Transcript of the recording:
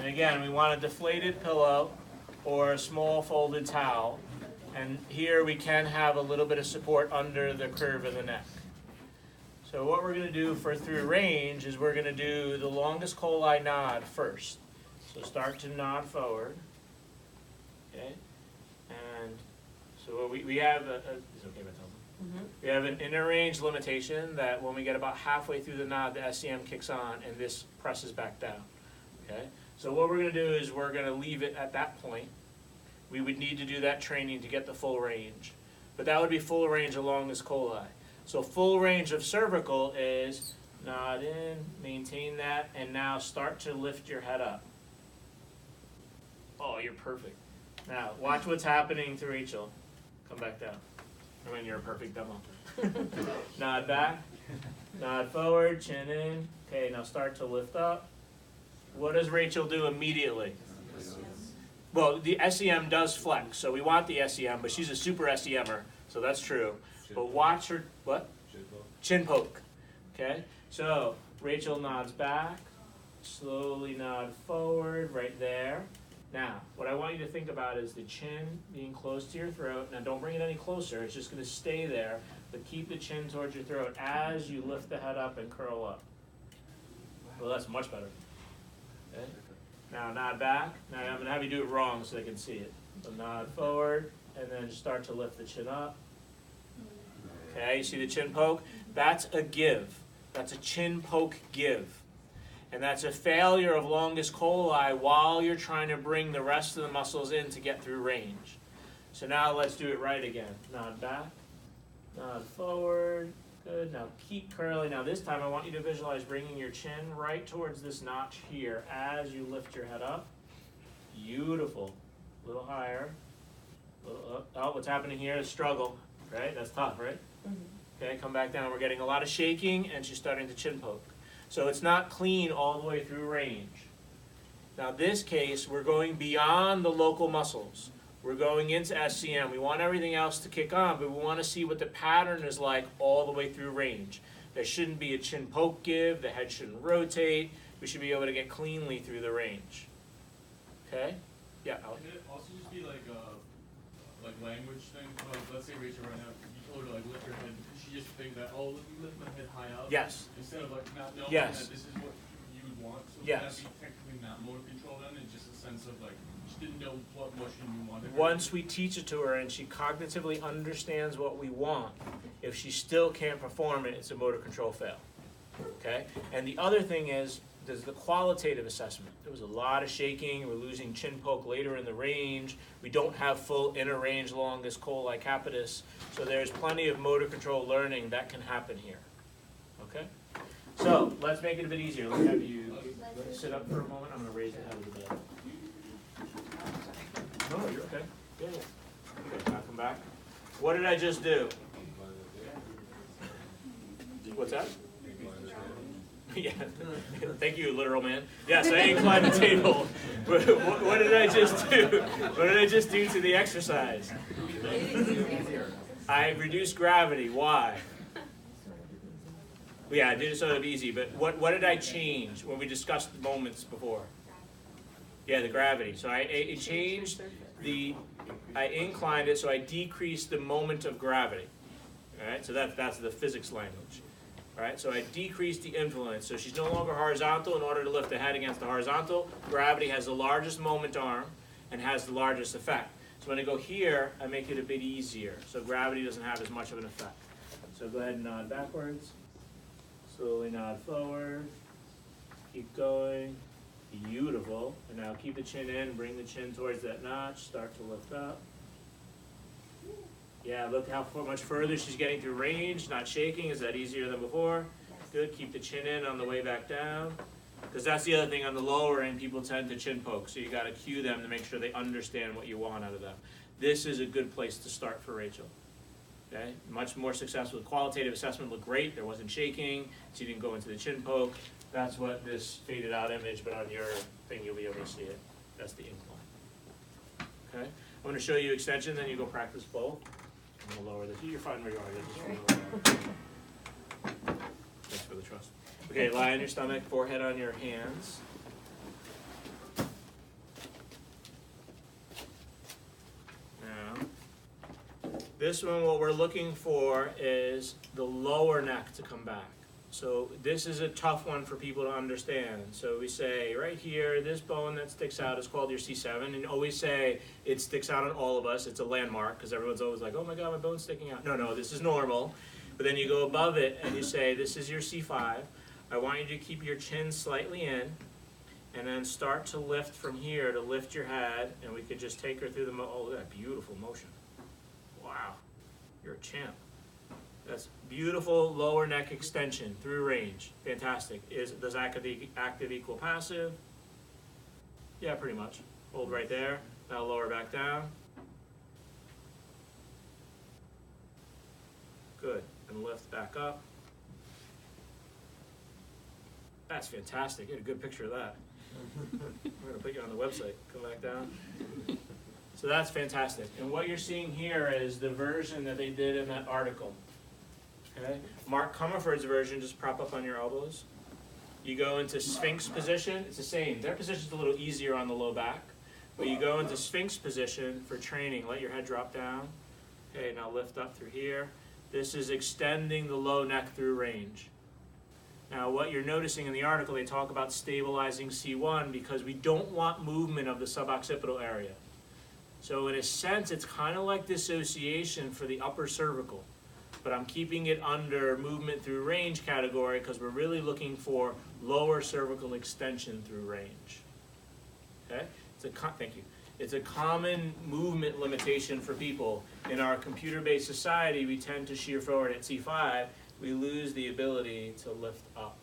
And again, we want a deflated pillow or a small folded towel. And here we can have a little bit of support under the curve of the neck. So what we're going to do for through range is we're going to do the longest coli nod first. So start to nod forward. Okay? And so we have is it okay if I tell them? We have an inner range limitation that when we get about halfway through the nod, the SCM kicks on and this presses back down. Okay? So what we're going to do is we're going to leave it at that point. We would need to do that training to get the full range. But that would be full range of longest coli. So full range of cervical is nod in, maintain that, and now start to lift your head up. Oh, you're perfect. Now, watch what's happening to Rachel. Come back down. I mean, you're a perfect demo. Nod back, nod forward, chin in. Okay, now start to lift up. What does Rachel do immediately? Well, the SEM does flex, so we want the SEM, but she's a super SEMer, so that's true. But watch her, what? Chin poke. Okay, so Rachel nods back, slowly nod forward, right there. Now, what I want you to think about is the chin being close to your throat. Now, don't bring it any closer. It's just going to stay there, but keep the chin towards your throat as you lift the head up and curl up. Well, that's much better. Okay. Now, nod back. Now, I'm going to have you do it wrong so they can see it. So nod forward, and then start to lift the chin up. Okay, you see the chin poke? That's a give. That's a chin poke give. And that's a failure of longest coli while you're trying to bring the rest of the muscles in to get through range. So now let's do it right again. Nod back, nod forward. Good. Now keep curling. Now this time I want you to visualize bringing your chin right towards this notch here as you lift your head up. Beautiful. A little higher. A little up. Oh, what's happening here is struggle. Right? That's tough, right? Okay, come back down. We're getting a lot of shaking and she's starting to chin poke. So it's not clean all the way through range. Now this case, we're going beyond the local muscles. We're going into SCM. We want everything else to kick on, but we want to see what the pattern is like all the way through range. There shouldn't be a chin poke give. The head shouldn't rotate. We should be able to get cleanly through the range. Okay? Yeah, Alex? Can it also just be like a language thing? Like, let's say Rachel right now, you told her like lift her head. Could she just think that, oh, let me lift my head high up? Yes. Instead of like not knowing Yes. that this is what you would want. So Yes. would that be technically not motor control then? It's just a sense of like, she didn't know what motion you wanted. Once we teach it to her and she cognitively understands what we want, if she still can't perform it, it's a motor control fail. Okay? And the other thing is, there's the qualitative assessment. There was a lot of shaking. We're losing chin poke later in the range. We don't have full inner range longest coli capitis. So there's plenty of motor control learning that can happen here. Okay? So let's make it a bit easier. Let's have you sit up for a moment. I'm going to raise the head of the bed. No, you're okay. Yeah, yeah. Okay, now come back. What did I just do? What's that? Yeah. Thank you, literal man. Yes, I inclined the table. What did I just do? What did I just do to the exercise? I reduced gravity. Why? Yeah, I did it so it'd be easy. But what did I change when we discussed the moments before? Yeah, the gravity. So I changed I inclined it, so I decreased the moment of gravity. All right, so that's the physics language. All right, so I decreased the influence. So she's no longer horizontal in order to lift the head against the horizontal. Gravity has the largest moment arm and has the largest effect. So when I go here, I make it a bit easier. So gravity doesn't have as much of an effect. So go ahead and nod backwards. Slowly nod forward. Keep going. Beautiful. And now keep the chin in. Bring the chin towards that notch. Start to lift up. Yeah, look how much further she's getting through range, not shaking. Is that easier than before? Good. Keep the chin in on the way back down. Because that's the other thing on the lower end, people tend to chin poke. So you got to cue them to make sure they understand what you want out of them. This is a good place to start for Rachel. Okay? Much more successful. The qualitative assessment looked great. There wasn't shaking. She didn't go into the chin poke. That's what this faded out image, but on your thing you'll be able to see it. That's the incline. Okay? I'm going to show you extension, then you go practice both. I'm going to lower this. You're fine where you are. Thanks for the trust. Okay, lie on your stomach, forehead on your hands. This one, what we're looking for is the lower neck to come back. So this is a tough one for people to understand. So we say right here, this bone that sticks out is called your C7, and always say it sticks out on all of us. It's a landmark because everyone's always like, oh my God, my bone's sticking out. No, no, this is normal. But then you go above it and you say, this is your C5. I want you to keep your chin slightly in, and then start to lift from here to lift your head, and we could just take her through the, oh, look at that beautiful motion. Wow, you're a champ. That's beautiful lower neck extension through range. Fantastic. Does active equal passive? Yeah, pretty much. Hold right there. Now lower back down. Good. And lift back up. That's fantastic. Get a good picture of that. We're going to put you on the website. Come back down. So that's fantastic. And what you're seeing here is the version that they did in that article. Okay? Mark Comerford's version, just prop up on your elbows. You go into Sphinx position. It's the same. Their position's a little easier on the low back. But you go into Sphinx position for training. Let your head drop down. Okay, now lift up through here. This is extending the low neck through range. Now what you're noticing in the article, they talk about stabilizing C1 because we don't want movement of the suboccipital area. So in a sense, it's kind of like dissociation for the upper cervical. But I'm keeping it under movement through range category because we're really looking for lower cervical extension through range. Okay? Thank you. It's a common movement limitation for people. In our computer-based society, we tend to shear forward at C5. We lose the ability to lift up.